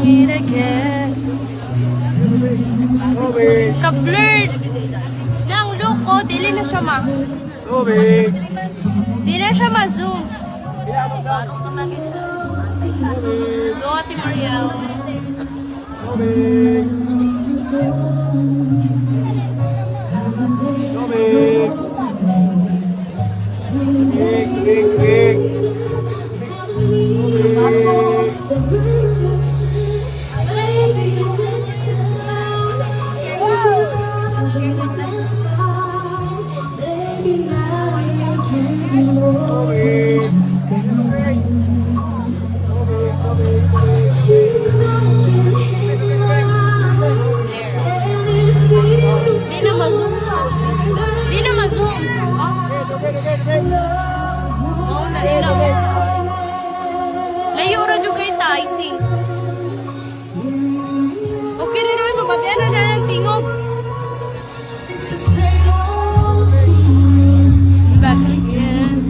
meet again. Ka-blurred. Nang look ko, dili na siya Dili na siya ma-zoom. Go, Ate Mariel. Di na ma-zoom. Oh, nailaw. Layo ra jud kay Taiti. Okay rin naman, mabatian na nagtingog. Back again.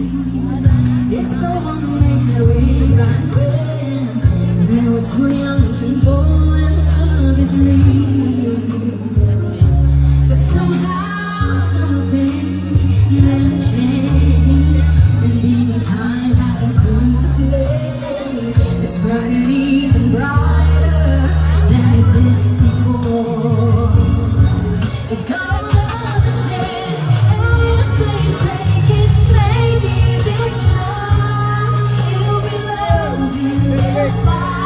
Too young to know when love is real, but somehow some things never change, and even time hasn't cooled the flame. It's burning even brighter than it did before. We've got another chance, and if they take it, maybe this time it'll be love in their fire.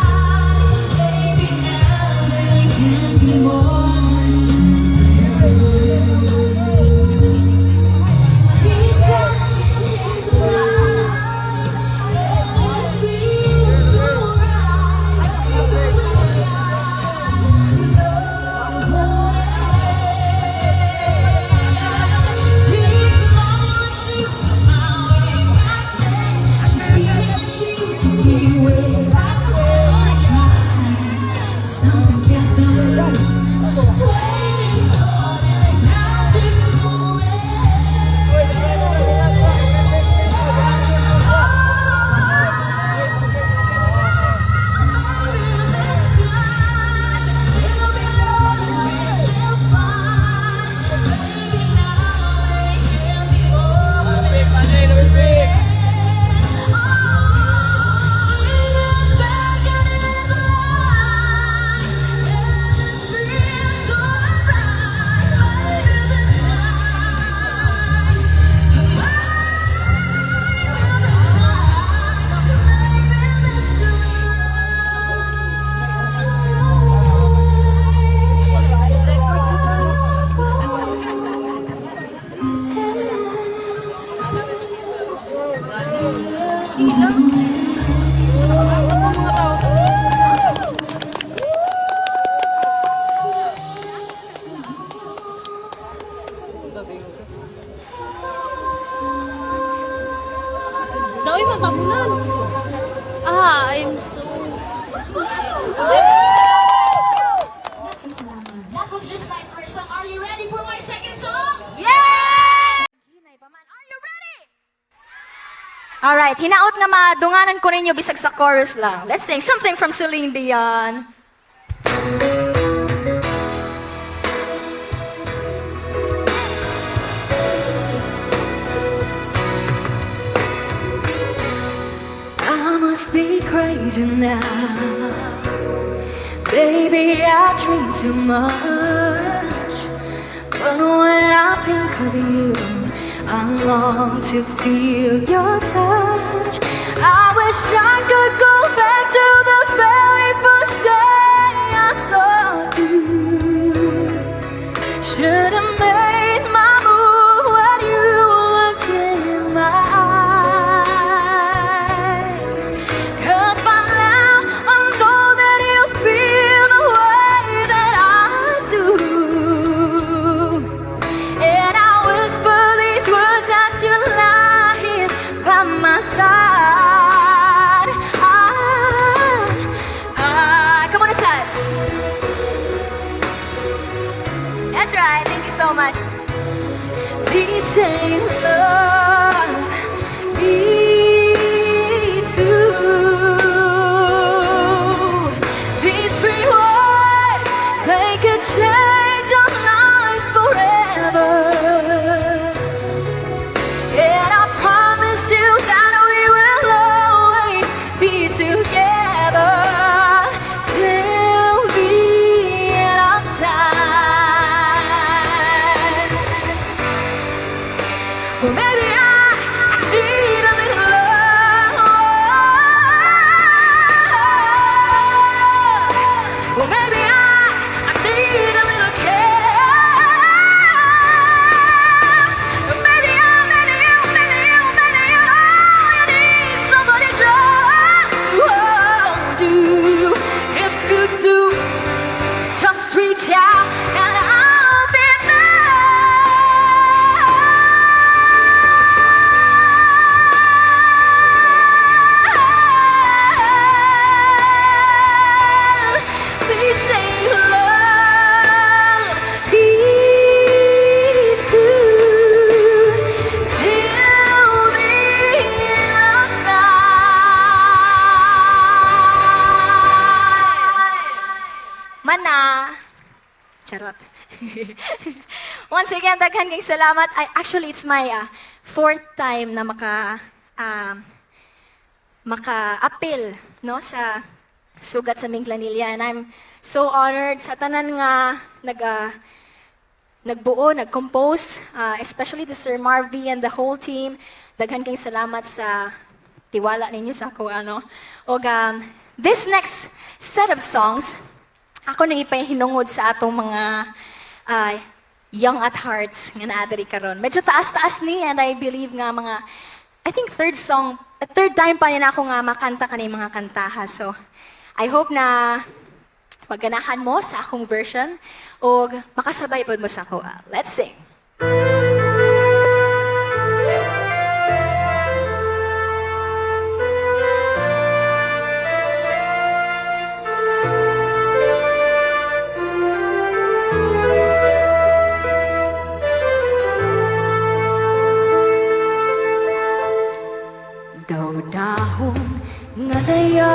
Daway matabunan. I'm so... That was just my first song. Are you ready for my second song? Yeah! Are you ready? Alright, hinaot nga madunganan ko ninyo bisag sa chorus lang. Let's sing something from Celine Dion. I must be crazy now. Baby, I drink too much. But when I think of you, I long to feel your touch. I wish I could go back to the very first day I saw you. Should have made my move when you looked in my eyes. 'Cause by now I know that you feel the way that I do. And I whisper these words as you lie here by my side. Come on inside. That's right, thank you so much. Please say you love me too. Please together till the end of time. Well, maybe I need a little love. Well, maybe I need a little care. Maybe you need somebody just to hold you. If you do, just reach out and I'll be there. Please say you love me too till the end of time. Mana. Charot. Once again, daghan kayong salamat. Actually, it's my fourth time na maka-appeal no, sa sugat sa Minglanilla. And I'm so honored sa tanan nga nagbuo, nag-compose, especially to Sir Marvy and the whole team. Daghan kayong salamat sa tiwala ninyo sa ako. Og this next set of songs, ako nang ipahinungod sa atong mga young at hearts nga naadiri karon. Medyo taas-taas ni, and I believe nga I think third time pa nila ako nga makanta kanay mga kantaha. So, I hope na magganahan mo sa akong version o makasabay po mo sa ako. Let's sing! Daw-dahon nga daya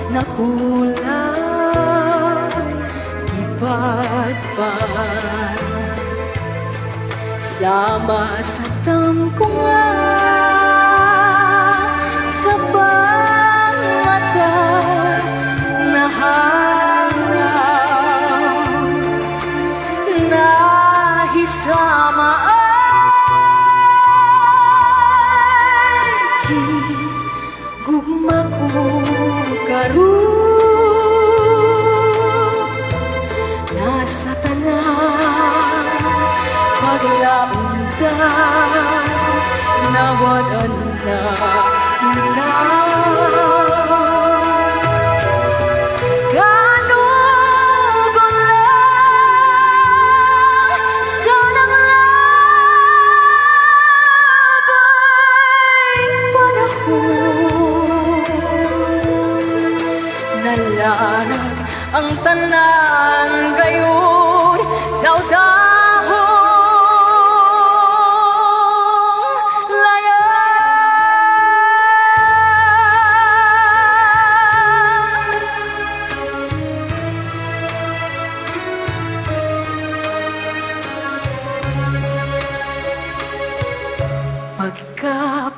napulag ipadpad sama sa tangkungan sa pangmata naharap nahisama gugma ko karon nasa tanan paglaunda nawadan na nalarag ang tanan gayon daw-dahong laya.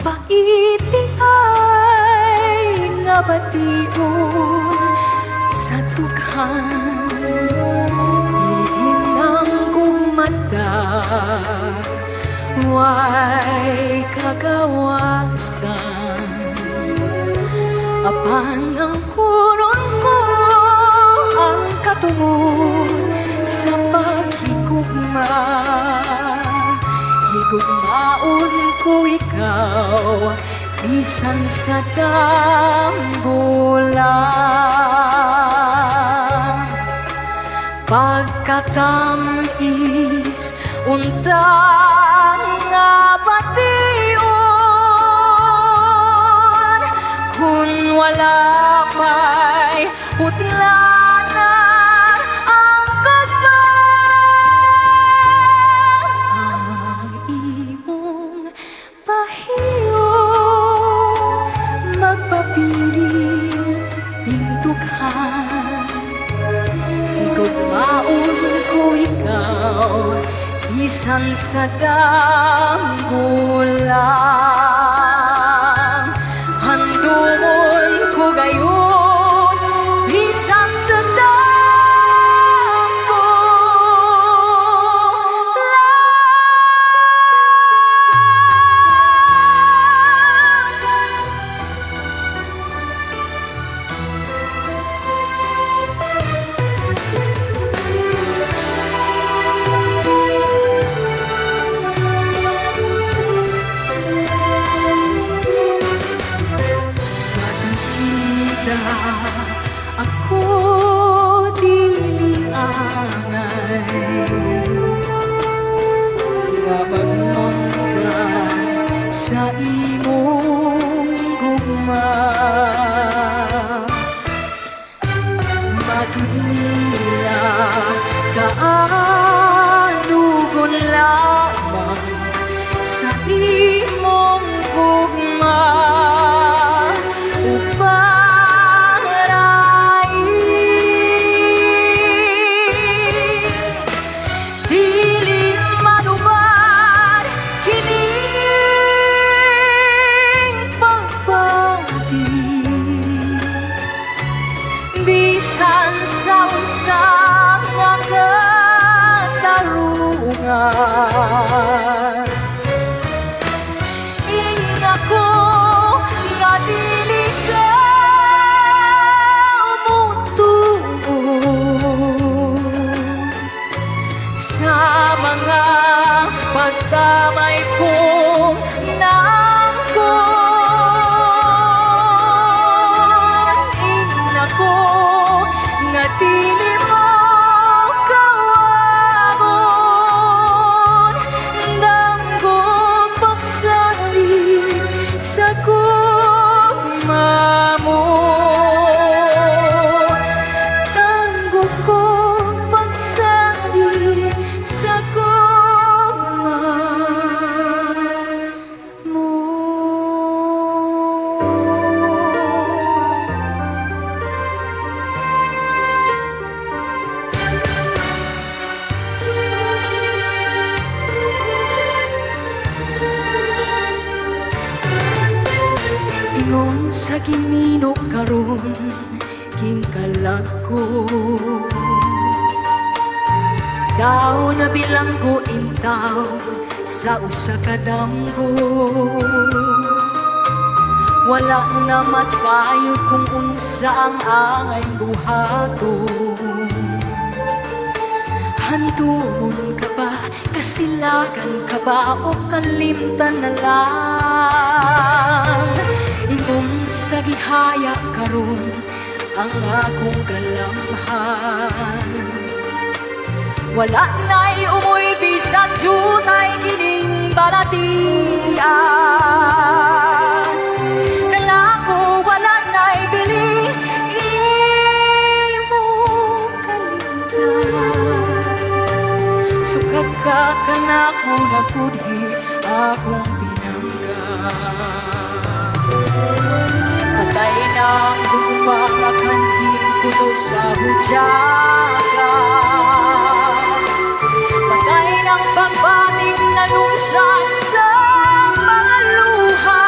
Pagkapaiti ay nga bation sa tughan iinang kong mata way kagawasan apan ang kuron ko ang katungod sa paghigugma higugmaon ko ikaw bisan sa dambulan pagkatamis untang nga bation kung wala pa'y utlanan ang ang imong pahiyo magpapiling hintughan higugmaon ko ikaw bisan sa dambulan Basta ako dili angay nga magmangga sa imong gugma. Matud nila kaanugon lamang sa imong gugma. Bisan sa usa nga katarungan, ingako nga dili ka umutuo sa mga pagdamay kong nga dili mo kawagon, danggo pagsali sa gugma mo. Danggo ko pagsali sa gugma mo. Ingon sa ginino karon ginkalag ko, daw na bilanggo intaw sa usa ka damgo. Wala na masayod kung unsa ang angay buhaton. Handumon ka ba, kasilagan ka ba, o kalimtan na lang? Ingong sa gihaya karon ang akong kalamhan. Wala na'y umuy bisag jutay kining balatian. Kala ko wala na'y bili imo kalimtan. Sukad ka kanako nagkudhi akong pinangga. Patay ng gupang akanhin kuno sa hudyaga. Patay ng pagbating na lungsan sa mga luha.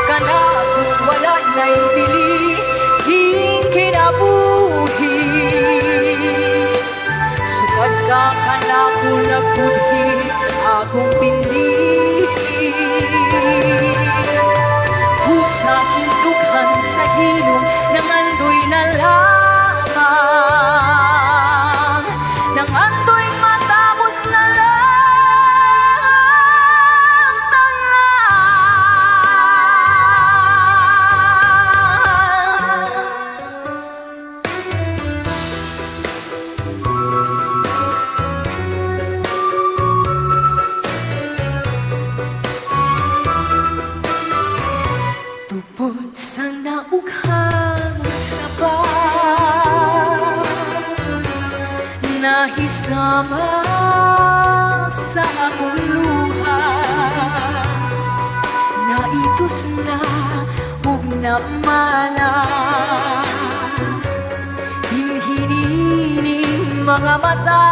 Kanako wala na'y bili hing kinabuhi. Sukad ka kanako nagkudhi akong pinili. Sa hindughan sa hilong nangandoy na lamang, nangandoy matapos na lang tupod sa naughang sabaw, nahisama sa akong luha. Naitos na ug namana hinhinining mga mata.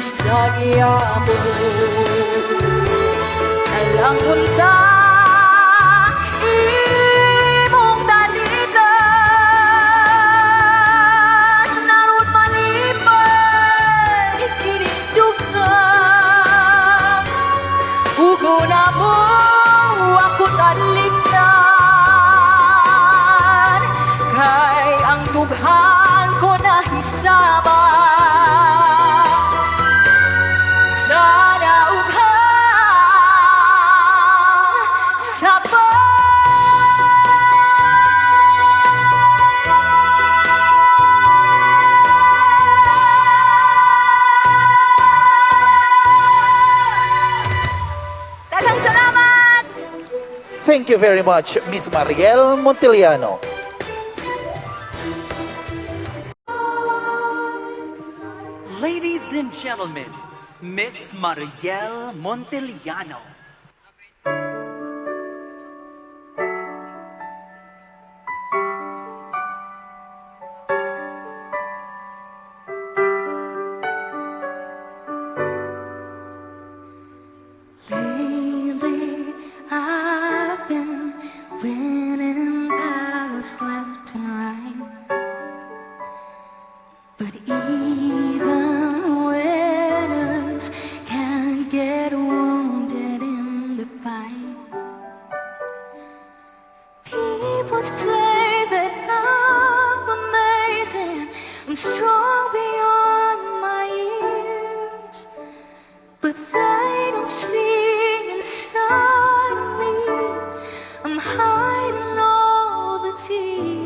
Isagyamo alang unta imong daligan, naroon malipay kinindughan. Ugo na mo ako talikdan, kay ang tughan ko nahisama sa naughan. Thank you very much, Miss Mariel Montiliano. Ladies and gentlemen, Miss Mariel Montiliano. Lately, I've been winning battles left and right. But even winners can get wounded in the fight. People say that I'm amazing, I'm strong beyond my years. But they don't see inside of me, I'm hiding all the tears.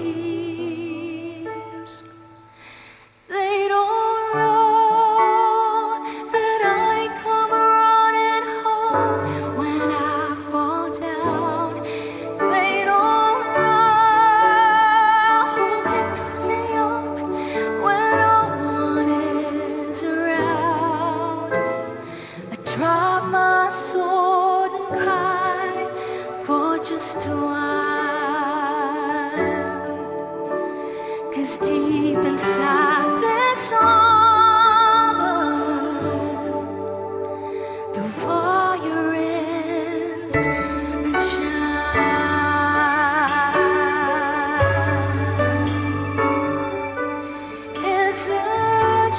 They don't know that I come running home when I fall down. They don't know who picks me up when no one is around. I drop my sword and cry for just a while. 'Cause deep inside this armor, the fire is a child. It's a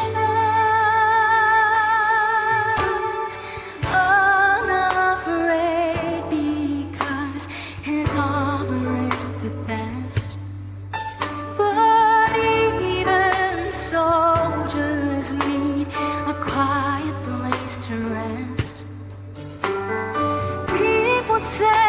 child, unafraid because his armor is the best. But even soldiers need a quiet place to rest. People say